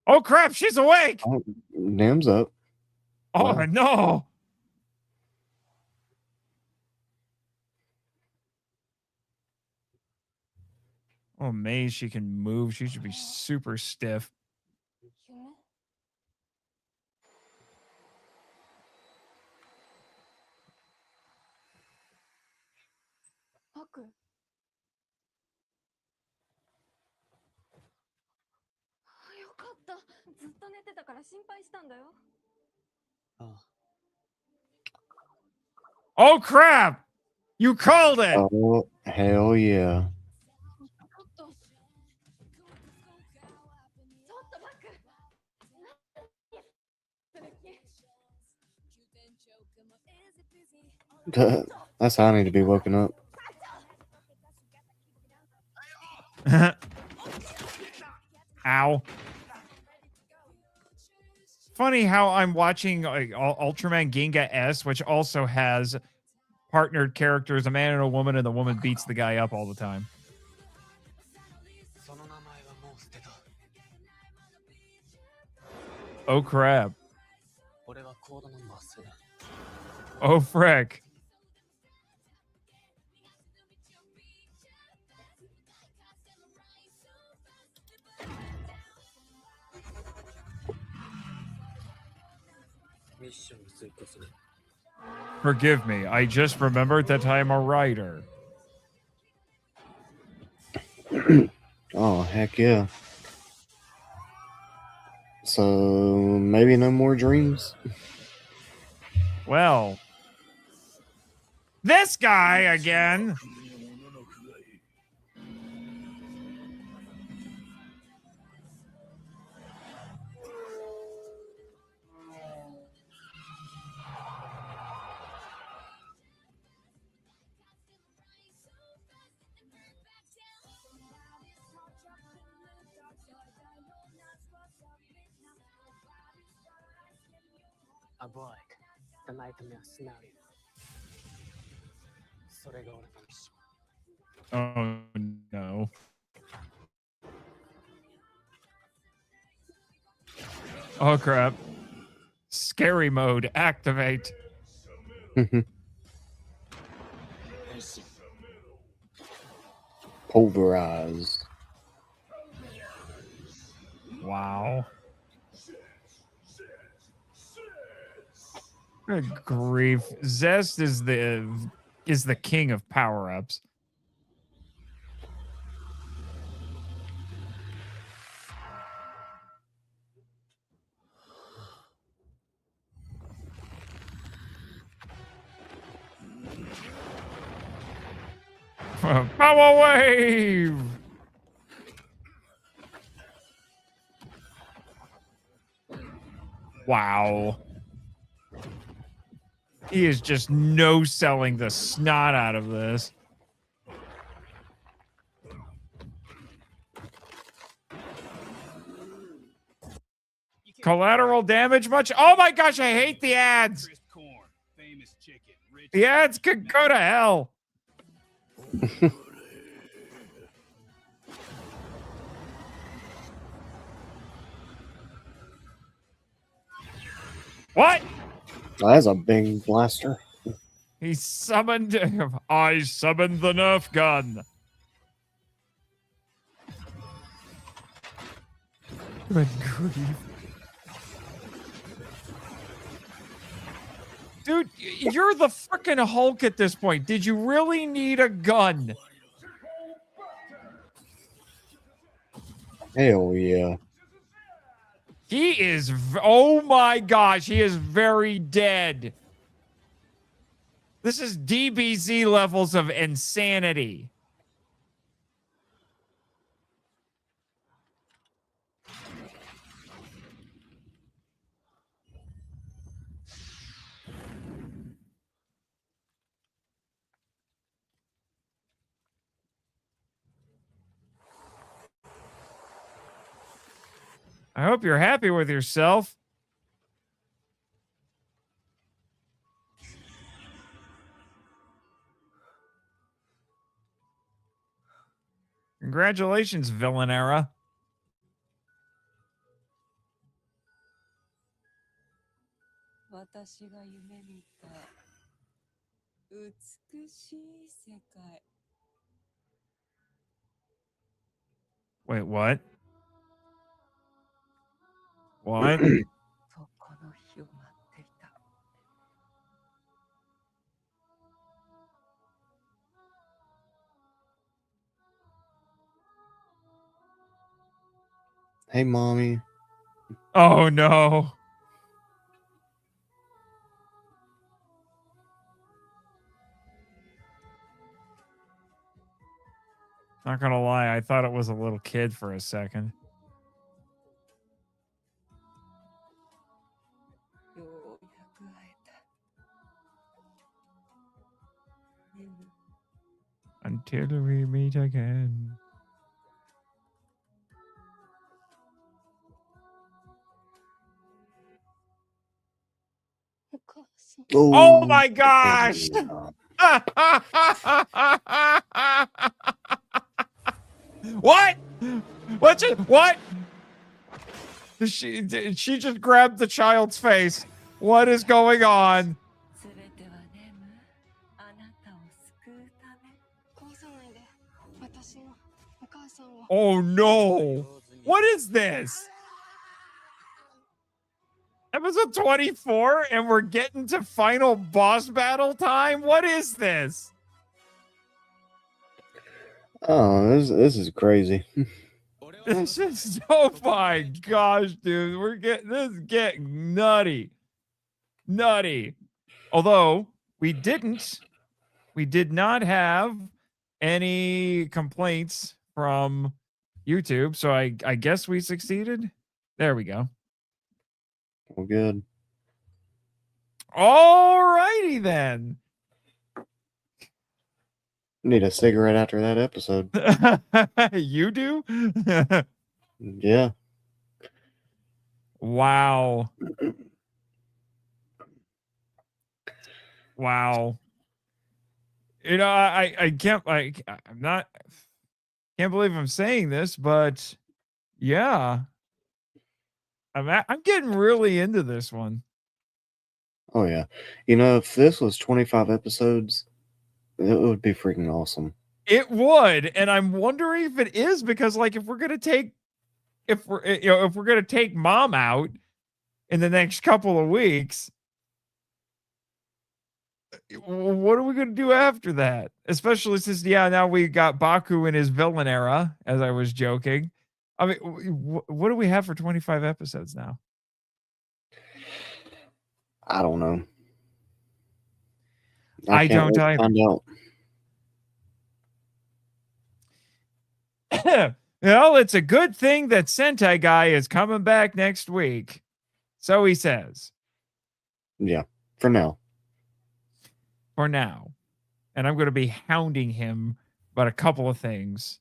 Speaker 1: Oh, crap, she's awake!
Speaker 2: Oh, Nam's up.
Speaker 1: Oh,
Speaker 2: Wow.
Speaker 1: no! Oh, May, she can move. She should be super stiff.
Speaker 5: 夢？バク？よかった。ずっと寝てたから心配したんだよ。
Speaker 3: ああ。
Speaker 1: Oh, crap! You called it!
Speaker 2: Oh, hell yeah.
Speaker 5: ちょっと。ちょっとバク。
Speaker 2: That's how I need to be woken up.
Speaker 1: Ow. Funny how I'm watching Ultraman Ginga S, which also has partnered characters, a man and a woman, and the woman beats the guy up all the time.
Speaker 3: その名前はもう捨てた。
Speaker 1: Oh, crap.
Speaker 3: 俺はコードナンバーする。
Speaker 1: Oh, frick.
Speaker 3: ミッションに遂行する。
Speaker 1: Forgive me. I just remembered that I'm a writer.
Speaker 2: Oh, heck yeah. So, maybe no more dreams?
Speaker 1: Well, this guy again.
Speaker 3: Avoid the nightmare scenario. それが俺のミッション。
Speaker 1: Oh no. Oh crap. Scary mode activate.
Speaker 2: Pulverize.
Speaker 1: Wow. Good grief. Zest is the king of power-ups. Power wave! Wow. He is just no-selling the snot out of this. Collateral damage much? Oh my gosh, I hate the ads. The ads could go to hell. What?
Speaker 2: Oh, that's a big blaster.
Speaker 1: He summoned. I summoned the Nerf gun. Good grief. Dude, you're the freaking Hulk at this point. Did you really need a gun?
Speaker 2: Hell yeah.
Speaker 1: He is. Oh my gosh, he is very dead. This is DBZ levels of insanity. I hope you're happy with yourself. Congratulations, villain era. Wait, what? What?
Speaker 2: Hey, mommy.
Speaker 1: Oh no. Not gonna lie, I thought it was a little kid for a second. Until we meet again. Oh my gosh! What? What? She just grabbed the child's face. What is going on? Oh no! What is this? Episode 24 and we're getting to final boss battle time? What is this?
Speaker 2: Oh, this is crazy.
Speaker 1: This is, oh my gosh, dude. This is getting nutty. Nutty. Although we did not have any complaints from YouTube, so I guess we succeeded. There we go.
Speaker 2: Well, good.
Speaker 1: All righty then.
Speaker 2: Need a cigarette after that episode.
Speaker 1: You do?
Speaker 2: Yeah.
Speaker 1: Wow. Wow. You know, I can't I'm not can't believe I'm saying this, but yeah, I'm getting really into this one.
Speaker 2: Oh yeah. You know, if this was 25 episodes, it would be freaking awesome.
Speaker 1: It would, and I'm wondering if it is because like if we're gonna take if we're gonna take mom out in the next couple of weeks, what are we gonna do after that? Especially since now we got Baku in his villain era, as I was joking. I mean, what do we have for 25 episodes now?
Speaker 2: I don't know.
Speaker 1: I
Speaker 2: can't
Speaker 1: don't
Speaker 2: wait to
Speaker 1: either.
Speaker 2: find out.
Speaker 1: Well, it's a good thing that Sentai Guy is coming back next week. So he says.
Speaker 2: Yeah, for now.
Speaker 1: For now. And I'm going to be hounding him about a couple of things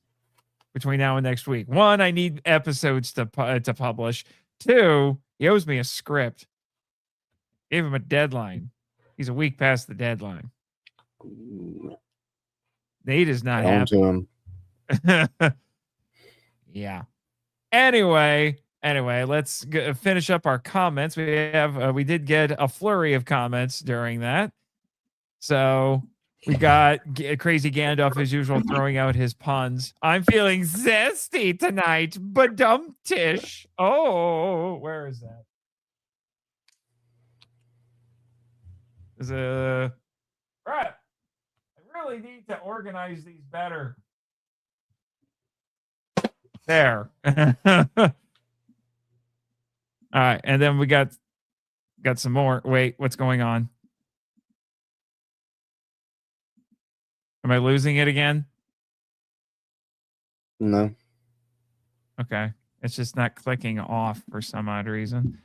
Speaker 1: between now and next week. One, I need episodes to publish. Two, he owes me a script. Gave him a deadline. He's a week past the deadline. Nate is not
Speaker 2: On
Speaker 1: happy.
Speaker 2: to him.
Speaker 1: Yeah. Anyway, let's finish up our comments. We did get a flurry of comments during that. So we got Crazy Gandalf as usual throwing out his puns. I'm feeling zesty tonight, but dumb tish. Oh, where is that? Is right. I really need to organize these better. There. All right, and then we got some more. Wait, what's going on? Am I losing it again?
Speaker 2: No.
Speaker 1: Okay. It's just not clicking off for some odd reason.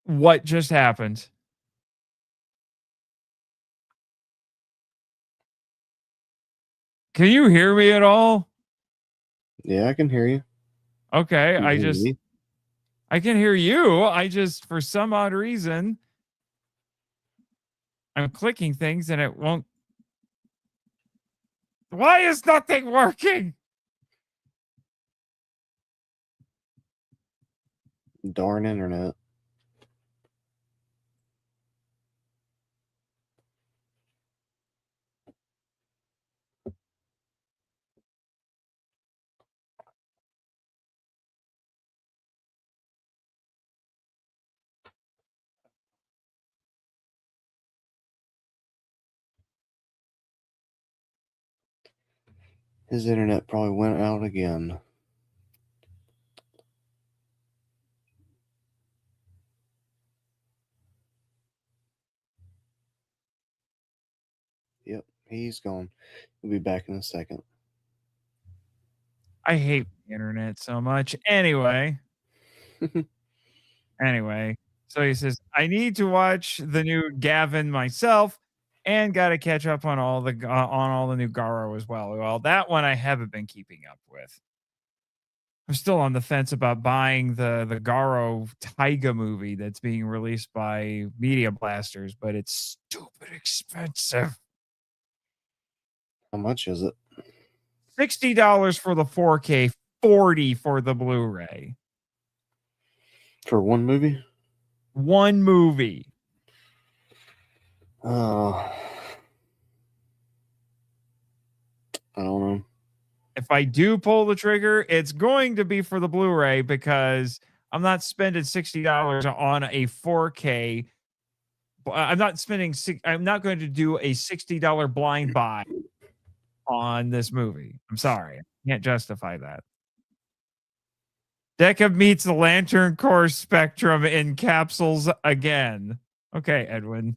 Speaker 1: What just happened? Can you hear me at all?
Speaker 2: Yeah, I can hear you.
Speaker 1: Okay,
Speaker 2: Can you hear me?
Speaker 1: I can hear you. I just, for some odd reason, I'm clicking things and it won't. Why is nothing working?
Speaker 2: Darn internet. His internet probably went out again. Yep, he's gone. He'll be back in a second.
Speaker 1: I hate the internet so much. Anyway, so he says, I need to watch the new Gavin myself and got to catch up on all the new Garo as well. Well, that one I haven't been keeping up with. I'm still on the fence about buying the Garo Taiga movie that's being released by Media Blasters, but it's stupid expensive.
Speaker 2: How much is it?
Speaker 1: $60 for the 4K, $40 for the Blu-ray.
Speaker 2: For one movie?
Speaker 1: One movie.
Speaker 2: I don't know.
Speaker 1: If I do pull the trigger, it's going to be for the Blu-ray because I'm not spending $60 on a 4K. I'm not going to do a $60 blind buy on this movie. I'm sorry. I can't justify that. Deca meets the Lantern Core Spectrum in capsules again. Okay, Edwin.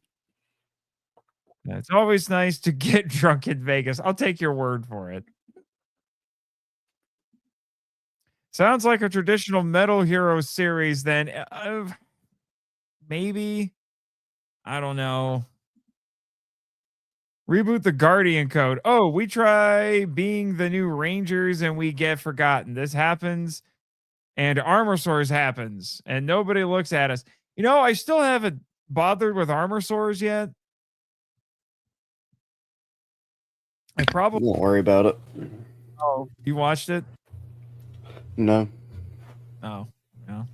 Speaker 1: It's always nice to get drunk in Vegas. I'll take your word for it. Sounds like a traditional Metal Hero series then. Maybe. I don't know. Reboot the Guardian Code. Oh, we try being the new Rangers and we get forgotten. This happens and Armor Sores happens, and nobody looks at us. You know, I still haven't bothered with Armor Sores yet. I probably
Speaker 2: Won't worry about it.
Speaker 1: Oh, you watched it?
Speaker 2: No.
Speaker 1: Oh, no.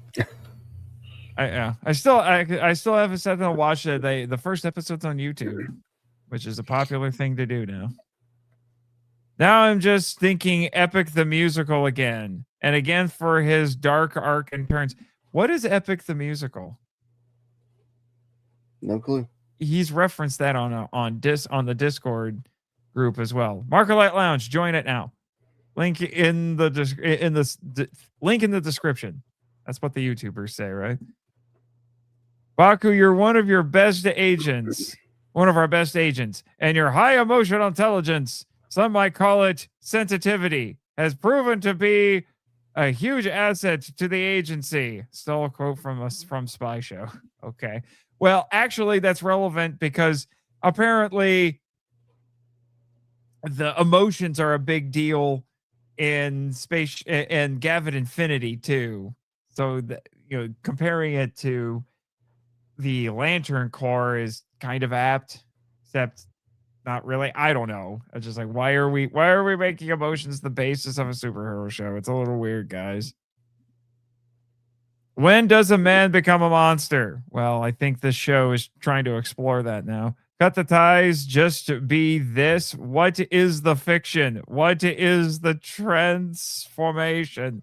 Speaker 1: I still haven't sat down and watched it. The first episode's on YouTube, which is a popular thing to do now. Now I'm just thinking Epic the Musical again, and again for his dark arc and turns. What is Epic the Musical?
Speaker 2: No clue.
Speaker 1: He's referenced that on the Discord group as well. Markerlight Lounge, join it now. Link in the link in the description. That's what the YouTubers say, right? Baku, you're one of our best agents, and your high emotional intelligence, some might call it sensitivity, has proven to be a huge asset to the agency. Still a quote from Spy Show. Okay. Well, actually, that's relevant because apparently the emotions are a big deal in Space and Gavan Infinity too. So comparing it to the Lantern Corps is kind of apt, except not really. I don't know. I'm just like, why are we making emotions the basis of a superhero show? It's a little weird, guys. When does a man become a monster? Well, I think this show is trying to explore that now. Cut the ties, just be this. What is the fiction? What is the transformation?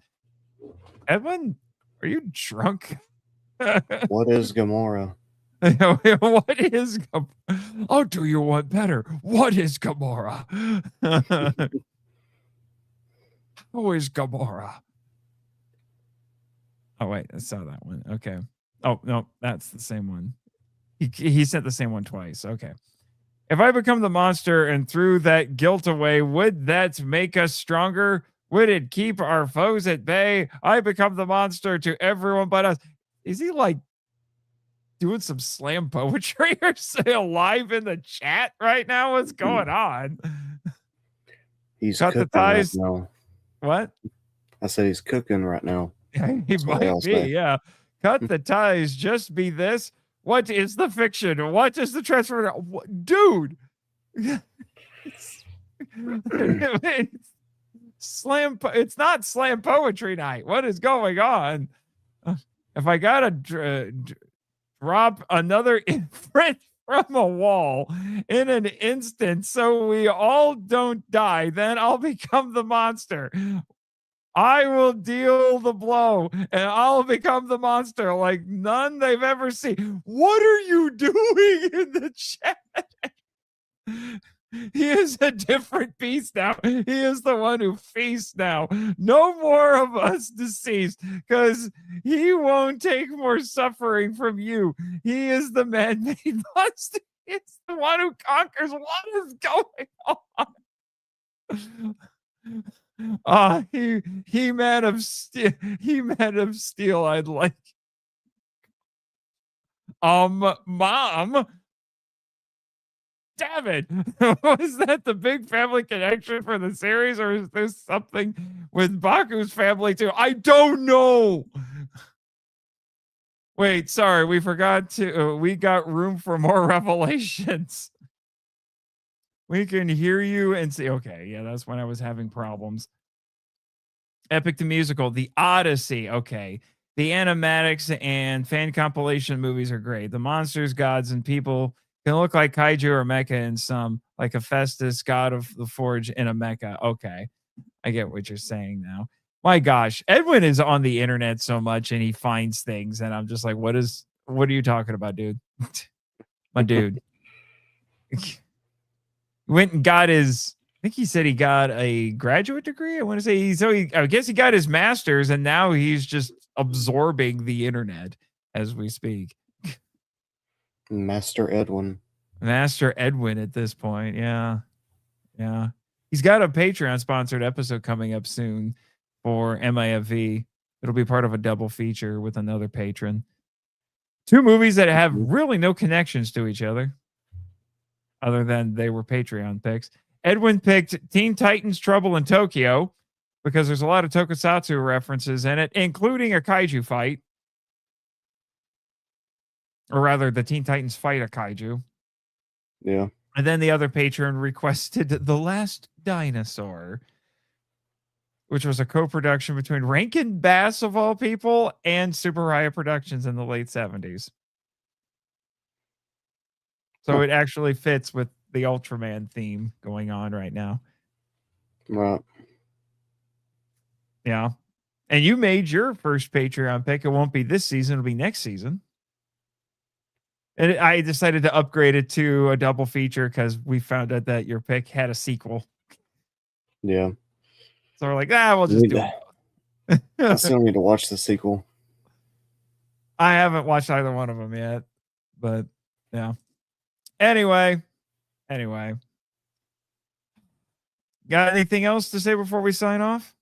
Speaker 1: Edwin, are you drunk?
Speaker 2: What is Gamora?
Speaker 1: What is Oh, do you want better? What is Gamora? Who is Gamora? Oh, wait, I saw that one. Okay. Oh, no, that's the same one. He sent the same one twice. Okay. If I become the monster and threw that guilt away, would that make us stronger? Would it keep our foes at bay? I become the monster to everyone but us. Is he like doing some slam poetry or say live in the chat right now? What's going on?
Speaker 2: He's
Speaker 1: cut the
Speaker 2: cooking
Speaker 1: ties.
Speaker 2: right now.
Speaker 1: What?
Speaker 2: I said he's cooking right now.
Speaker 1: He might be, yeah. Cut the ties. Just be this. What is the fiction? What is the transfer? Dude, it's not slam poetry night. What is going on? If I gotta drop anher imprint from a wall in an instant so we all don't die, then I'll become the monster. I will deal the blow and I'll become the monster like none they've ever seen. What are you doing in the chat? He is a different beast now. He is the one who feasts now. No more of us deceased, because he won't take more suffering from you. He is the man-made monster. It's the one who conquers. What is going on? He man of steel. I'd like. Mom. Damn it. Was that the big family connection for the series, or is this something with Baku's family too? I don't know. Wait, sorry, we forgot to we got room for more revelations. We can hear you and see. Okay, yeah, that's when I was having problems. Epic the Musical, The Odyssey. Okay. The animatics and fan compilation movies are great. The monsters, gods, and people can look like kaiju or mecha in some, like Hephaestus, god of the forge, in a mecha. Okay. I get what you're saying now. My gosh, Edwin is on the internet so much and he finds things, and I'm just like, what are you talking about, dude? My dude. Went and got his, I think he said he got a graduate degree. I want to say I guess he got his master's, and now he's just absorbing the internet as we speak.
Speaker 2: Master Edwin
Speaker 1: at this point. Yeah. He's got a Patreon sponsored episode coming up soon for MIFV. It'll be part of a double feature with another patron. Two movies that have really no connections to each other, other than they were Patreon picks. Edwin picked Teen Titans Trouble in Tokyo, because there's a lot of tokusatsu references in it, including a kaiju fight. Or rather, the Teen Titans fight a kaiju.
Speaker 2: Yeah.
Speaker 1: And then the other patron requested The Last Dinosaur, which was a co-production between Rankin Bass, of all people, and Super Raya Productions in the late 70s. So it actually fits with the Ultraman theme going on right now.
Speaker 2: Right.
Speaker 1: Yeah. And you made your first Patreon pick. It won't be this season. It'll be next season. And I decided to upgrade it to a double feature because we found out that your pick had a sequel.
Speaker 2: Yeah.
Speaker 1: So we're like, we'll just do it.
Speaker 2: I still need to watch the sequel.
Speaker 1: I haven't watched either one of them yet. But yeah. Anyway. Got anything else to say before we sign off?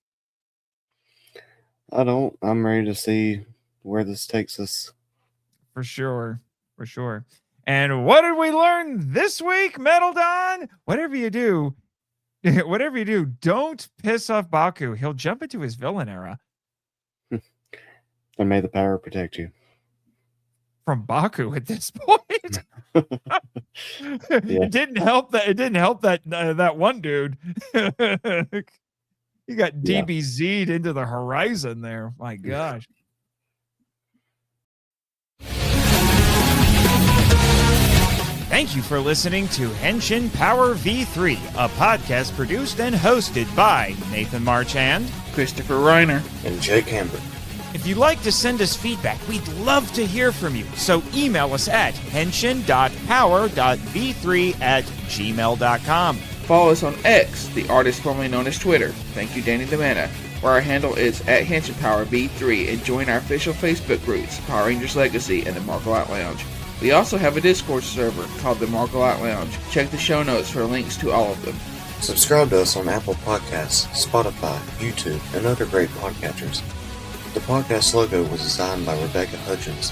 Speaker 2: I don't. I'm ready to see where this takes us.
Speaker 1: For sure. And what did we learn this week, Metal Don? Whatever you do, don't piss off Baku. He'll jump into his villain era.
Speaker 2: And may the power protect you.
Speaker 1: From Baku at this point. It didn't help that one dude. He got DBZ'd into the horizon there. My gosh. Thank you for listening to Henshin Power V3, a podcast produced and hosted by Nathan Marchand,
Speaker 6: Christopher Reiner,
Speaker 2: and Jake Amber.
Speaker 1: If you'd like to send us feedback, we'd love to hear from you. So email us at henshin.power.v3@gmail.com.
Speaker 6: Follow us on X, the artist formerly known as Twitter. Thank you, Danny DeManna, where our handle is @HenshinPowerV3, and join our official Facebook groups, Power Rangers Legacy and the Marco Out Lounge. We also have a Discord server called the Marco Out Lounge. Check the show notes for links to all of them.
Speaker 7: Subscribe to us on Apple Podcasts, Spotify, YouTube, and other great podcatchers. The podcast logo was designed by Rebecca Hudgens.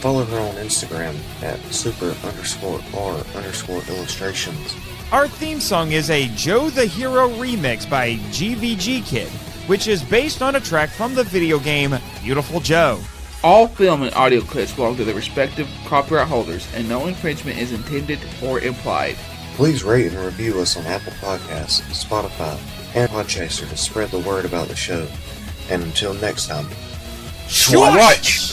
Speaker 7: Follow her on Instagram at super_r_illustrations.
Speaker 1: Our theme song is a Joe the Hero remix by GVG Kid, which is based on a track from the video game Beautiful Joe.
Speaker 6: All film and audio clips belong to their respective copyright holders, and no infringement is intended or implied.
Speaker 7: Please rate and review us on Apple Podcasts, Spotify, and Podchaser to spread the word about the show. And until next time,
Speaker 6: Swatch!